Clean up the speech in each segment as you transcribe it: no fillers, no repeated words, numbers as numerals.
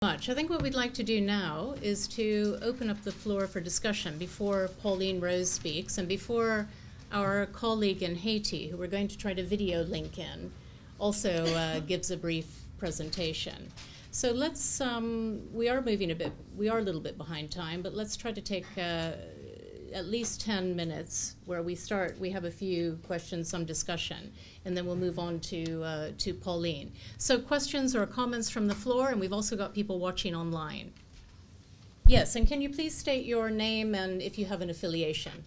Much. I think what we'd like to do now is to open up the floor for discussion before Pauline Rose speaks and before our colleague in Haiti, who we're going to try to video link in, also gives a brief presentation. So let's, we are a little bit behind time, but let's try to take at least 10 minutes where we have a few questions, some discussion, and then we'll move on to Pauline. So questions or comments from the floor, and we've also got people watching online. Yes, and can you please state your name and if you have an affiliation?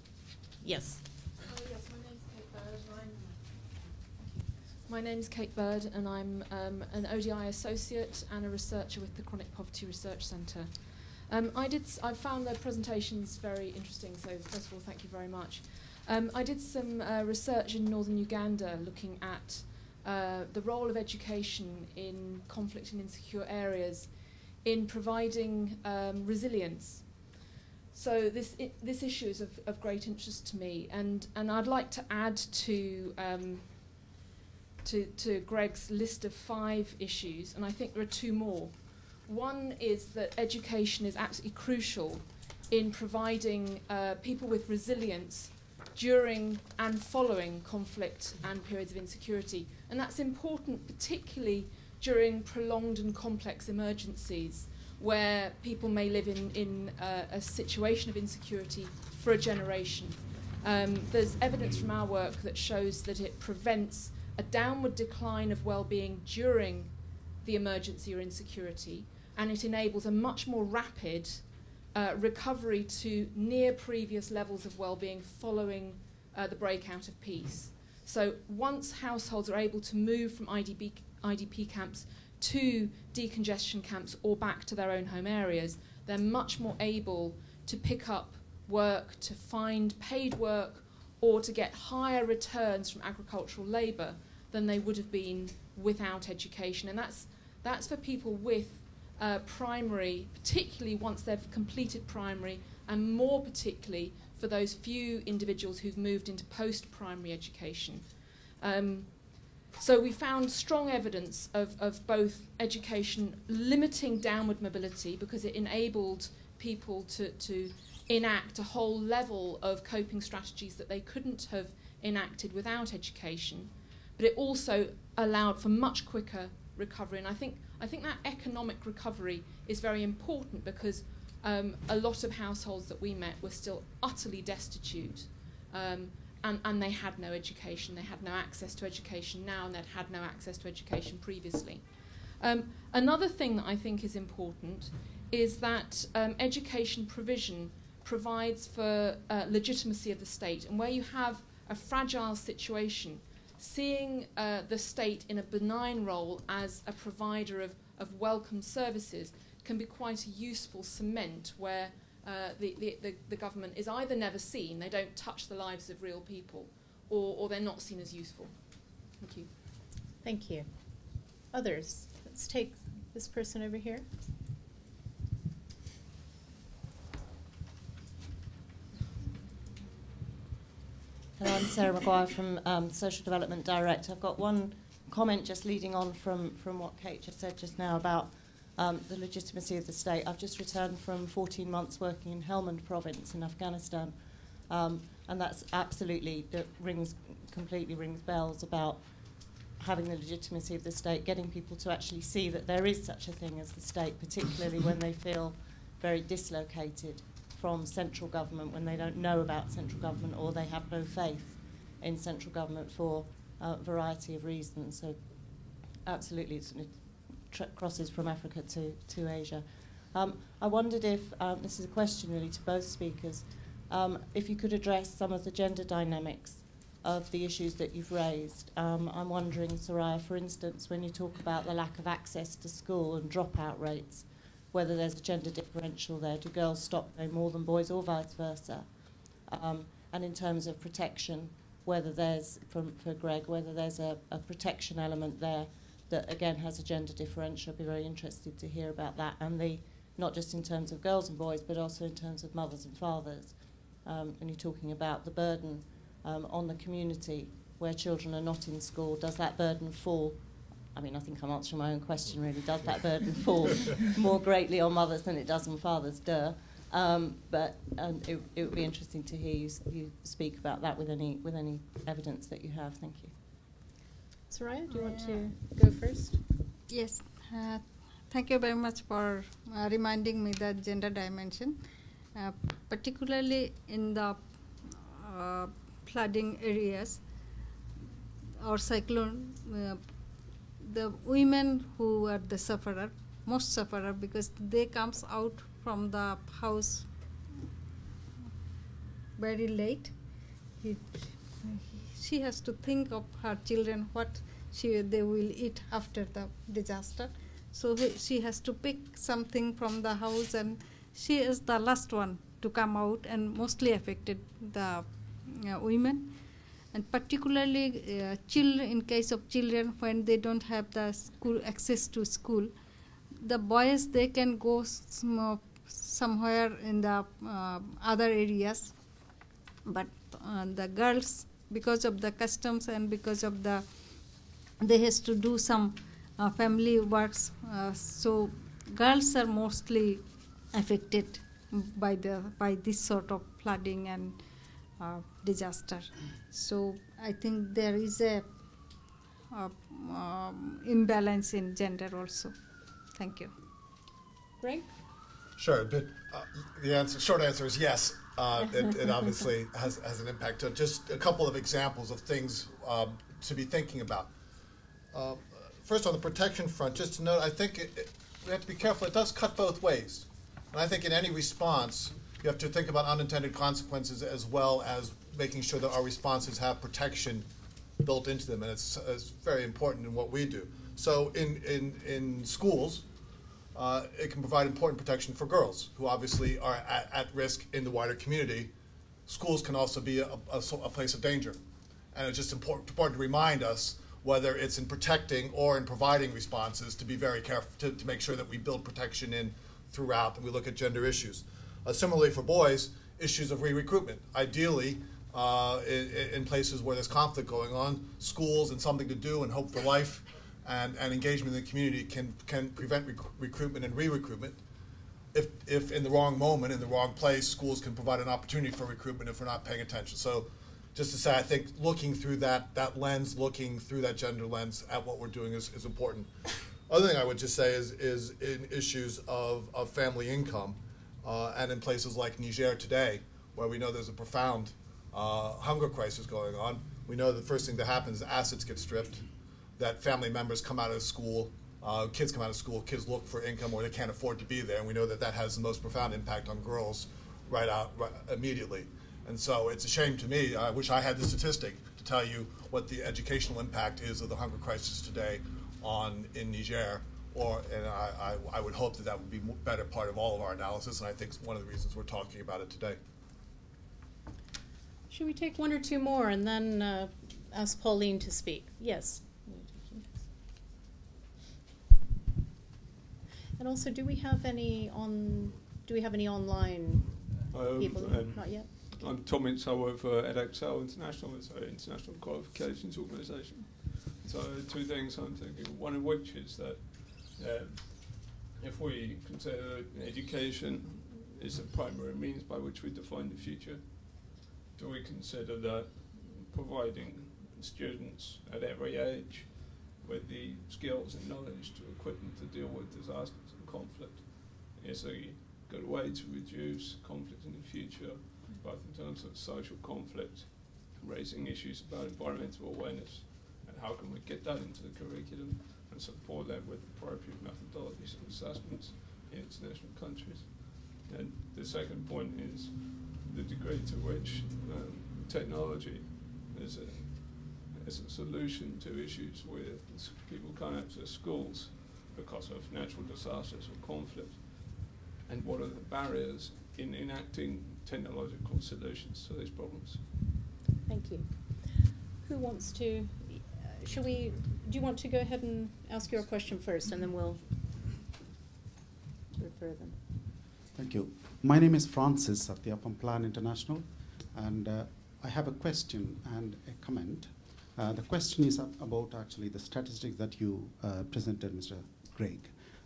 Yes. Yes, my name's Kate Bird, and I'm an ODI associate and a researcher with the Chronic Poverty Research Centre. I found the presentations very interesting, so first of all, thank you very much. I did some research in northern Uganda looking at the role of education in conflict and insecure areas in providing resilience. So this issue is of great interest to me, and I'd like to add to Greg's list of 5 issues, and I think there are 2 more. One is that education is absolutely crucial in providing people with resilience during and following conflict and periods of insecurity. And that's important particularly during prolonged and complex emergencies where people may live in a situation of insecurity for a generation. There's evidence from our work that shows that it prevents a downward decline of well-being during the emergency or insecurity, and it enables a much more rapid recovery to near previous levels of well-being following the breakout of peace. So once households are able to move from IDP camps to decongestion camps or back to their own home areas, they're much more able to pick up work, to find paid work, or to get higher returns from agricultural labour than they would have been without education. And that's for people with primary, particularly once they've completed primary, and more particularly for those few individuals who've moved into post-primary education. So we found strong evidence of both education limiting downward mobility because it enabled people to enact a whole level of coping strategies that they couldn't have enacted without education, but it also allowed for much quicker recovery. And I think that economic recovery is very important because a lot of households that we met were still utterly destitute, and they had no education. They had no access to education now, and they'd had no access to education previously. Another thing that I think is important is that education provision provides for legitimacy of the state. And where you have a fragile situation, seeing the state in a benign role as a provider of welcome services can be quite a useful cement where the government is either never seen, they don't touch the lives of real people, or they're not seen as useful. Thank you. Thank you. Others? Let's take this person over here. Hello, I'm Sarah Maguire from Social Development Direct. I've got one comment just leading on from what Kate just said just now about the legitimacy of the state. I've just returned from 14 months working in Helmand province in Afghanistan, and that's absolutely, completely rings bells about having the legitimacy of the state, getting people to actually see that there is such a thing as the state, particularly when they feel very dislocated from central government, when they don't know about central government or they have no faith in central government for a variety of reasons. So absolutely, it crosses from Africa to Asia. I wondered if, this is a question really to both speakers, if you could address some of the gender dynamics of the issues that you've raised. I'm wondering, Suraiya, for instance, when you talk about the lack of access to school and dropout rates, whether there's a gender differential there. Do girls stop going more than boys or vice versa? And in terms of protection, whether there's, for Greg, whether there's a protection element there that, again, has a gender differential. I'd be very interested to hear about that. And not just in terms of girls and boys, but also in terms of mothers and fathers. And you're talking about the burden on the community where children are not in school. Does that burden fall I mean, I think I'm answering my own question really. Does that burden fall more greatly on mothers than it does on fathers? But it would be interesting to hear you speak about that with any evidence that you have. Thank you. Suraiya, do you want to go first? Yes. Thank you very much for reminding me the gender dimension, particularly in the flooding areas or cyclone. The women who are the sufferer, most sufferer, because they comes out from the house very late. She has to think of her children, what they will eat after the disaster. So she has to pick something from the house, and she is the last one to come out, and mostly affected the women. And particularly in case of children, when they don't have the school access to school, the boys, they can go somewhere in the other areas, but the girls, because of the customs and because of they has to do some family works, so girls are mostly affected by this sort of flooding and disaster. So I think there is a imbalance in gender also. Thank you. Greg? Sure, but the short answer is yes. It obviously has an impact. Just a couple of examples of things to be thinking about. First, on the protection front, just to note, I think we have to be careful. It does cut both ways. And I think in any response, you have to think about unintended consequences as well as making sure that our responses have protection built into them. And it's very important in what we do. So in schools, it can provide important protection for girls who obviously are at risk in the wider community. Schools can also be a place of danger. And it's just important to remind us, whether it's in protecting or in providing responses, to be very careful, to make sure that we build protection in throughout and we look at gender issues. Similarly for boys, issues of re-recruitment. Ideally, in places where there's conflict going on, schools and something to do and hope for life and engagement in the community can prevent recruitment and re-recruitment. If in the wrong moment, in the wrong place, schools can provide an opportunity for recruitment if we're not paying attention. So just to say, I think looking through that lens, looking through that gender lens at what we're doing is important. Other thing I would just say is in issues of family income, and in places like Niger today, where we know there's a profound hunger crisis going on, we know the first thing that happens is assets get stripped, that family members come out of school, kids come out of school, kids look for income or they can't afford to be there, and we know that has the most profound impact on girls right immediately. And so it's a shame to me, I wish I had the statistic to tell you what the educational impact is of the hunger crisis today in Niger, and I would hope that would be a better part of all of our analysis, and I think it's one of the reasons we're talking about it today. Should we take one or two more and then ask Pauline to speak? Yes. And also, do we have any online people? Not yet. I'm Tom Ince. I work for EdXL International. It's an international qualifications organisation. So two things I'm thinking. One of which is that if we consider education is the primary means by which we define the future, do we consider that providing students at every age with the skills and knowledge to equip them to deal with disasters and conflict is a good way to reduce conflict in the future, both in terms of social conflict, raising issues about environmental awareness, and how can we get that into the curriculum and support that with appropriate methodologies and assessments in international countries. And the second point is the degree to which technology is a solution to issues where people can't access schools because of natural disasters or conflict, and what are the barriers in enacting technological solutions to these problems. Thank you. Who wants to, do you want to go ahead and ask your question first, and then we'll refer them. Thank you. My name is Francis of the Plan International, and I have a question and a comment. The question is about actually the statistics that you presented, Mr. Craig.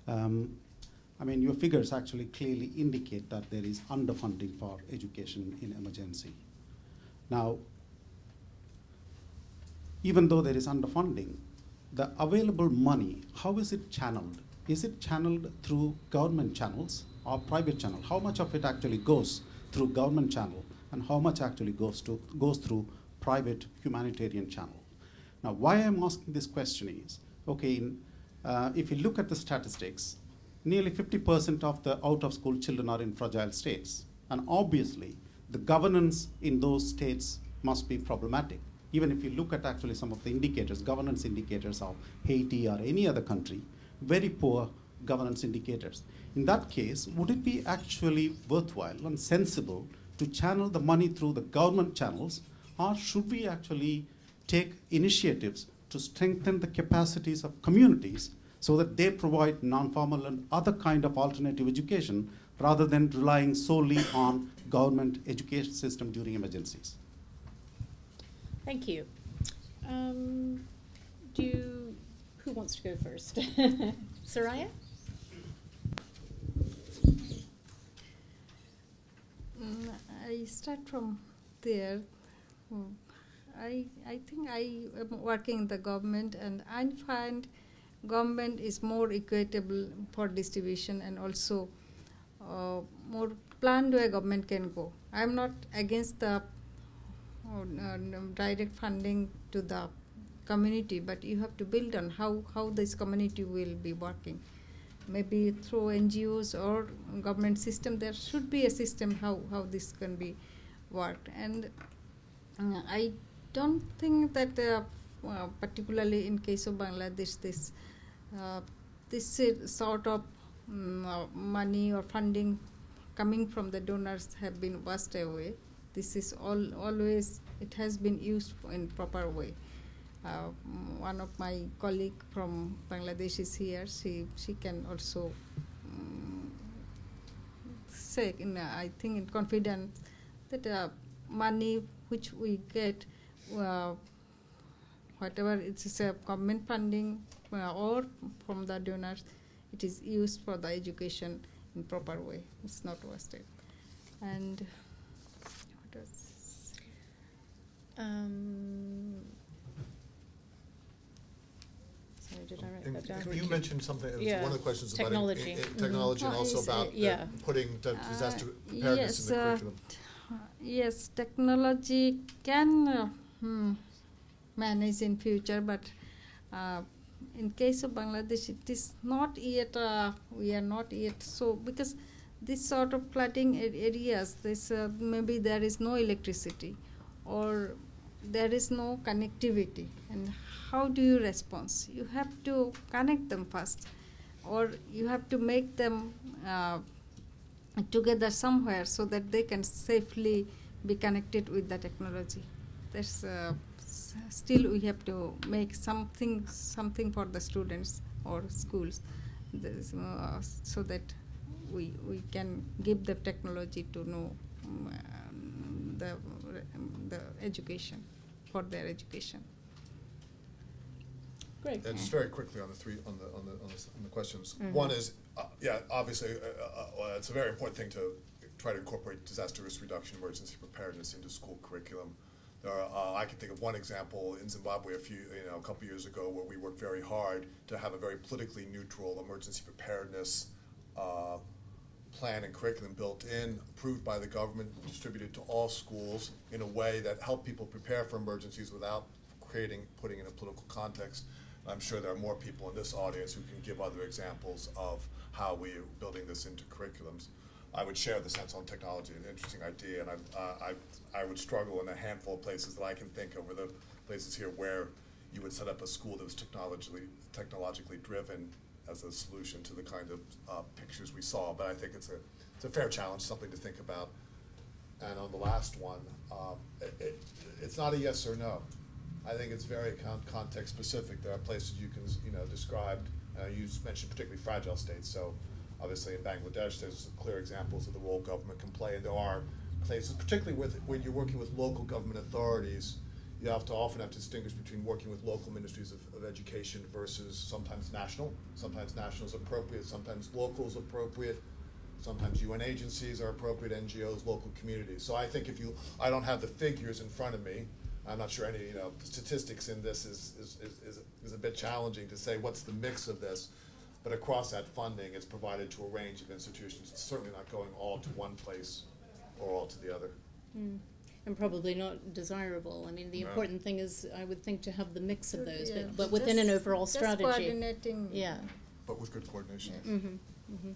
I mean, your figures actually clearly indicate that there is underfunding for education in emergency. Now, even though there is underfunding, the available money, how is it channeled? Is it channeled through government channels or private channel? How much of it actually goes through government channel and how much actually goes through private humanitarian channel? Now, why I'm asking this question is, okay, if you look at the statistics, nearly 50% of the out-of-school children are in fragile states. And obviously, the governance in those states must be problematic. Even if you look at actually some of the indicators, governance indicators of Haiti or any other country, very poor governance indicators. In that case, would it be actually worthwhile and sensible to channel the money through the government channels, or should we actually take initiatives to strengthen the capacities of communities so that they provide non-formal and other kind of alternative education rather than relying solely on government education system during emergencies? Thank you. Who wants to go first? Suraiya? I start from there. I think I am working in the government, and I find government is more equitable for distribution and also more planned way government can go. I am not against the direct funding to the community, but you have to build on how this community will be working. Maybe through NGOs or government system, there should be a system how this can be worked. And I don't think that particularly in case of Bangladesh, this sort of money or funding coming from the donors have been washed away. This is always, it has been used in proper way. One of my colleague from Bangladesh is here. She can also say, I think in confidence, that money which we get, whatever it is a government funding or from the donors, it is used for the education in proper way. It's not wasted. And what else? Sorry, did I write that down? You mentioned something, Yeah, one of the questions technology. about technology and also about putting disaster preparedness in the curriculum. Yes, technology can manage in future, but in case of Bangladesh, it is not yet, we are not yet so, because this sort of flooding areas, maybe there is no electricity or there is no connectivity. And how do you respond? You have to connect them first, or you have to make them together somewhere so that they can safely be connected with the technology. There's still we have to make something for the students or schools, so that we can give the technology to know the education, for their education. Great. And just very quickly on the questions. Mm-hmm. One is, obviously, it's a very important thing to try to incorporate disaster risk reduction, emergency preparedness into school curriculum. There are, I can think of one example in Zimbabwe a couple years ago, where we worked very hard to have a very politically neutral emergency preparedness plan and curriculum built in, approved by the government, distributed to all schools in a way that helped people prepare for emergencies without putting in a political context. I'm sure there are more people in this audience who can give other examples of how we are building this into curriculums. I would share the sense on technology, an interesting idea, and I would struggle in a handful of places that I can think of, the places here where you would set up a school that was technologically driven as a solution to the kind of pictures we saw. But I think it's a fair challenge, something to think about. And on the last one, it's not a yes or no. I think it's very context specific. There are places you can describe. You mentioned particularly fragile states. So obviously in Bangladesh, there's clear examples of the role government can play, and there are places, particularly when you're working with local government authorities, you have to often have to distinguish between working with local ministries of education versus sometimes national. Sometimes national is appropriate, sometimes local is appropriate, sometimes UN agencies are appropriate, NGOs, local communities. So I think I don't have the figures in front of me. I'm not sure any, statistics in this is a bit challenging to say what's the mix of this. But across that funding, it's provided to a range of institutions. It's certainly not going all to one place or all to the other. And probably not desirable. I mean, the No. important thing is, I would think, to have the mix of those, Yeah. but within an overall Just strategy. coordinating. Yeah. But with good coordination. Mm-hmm.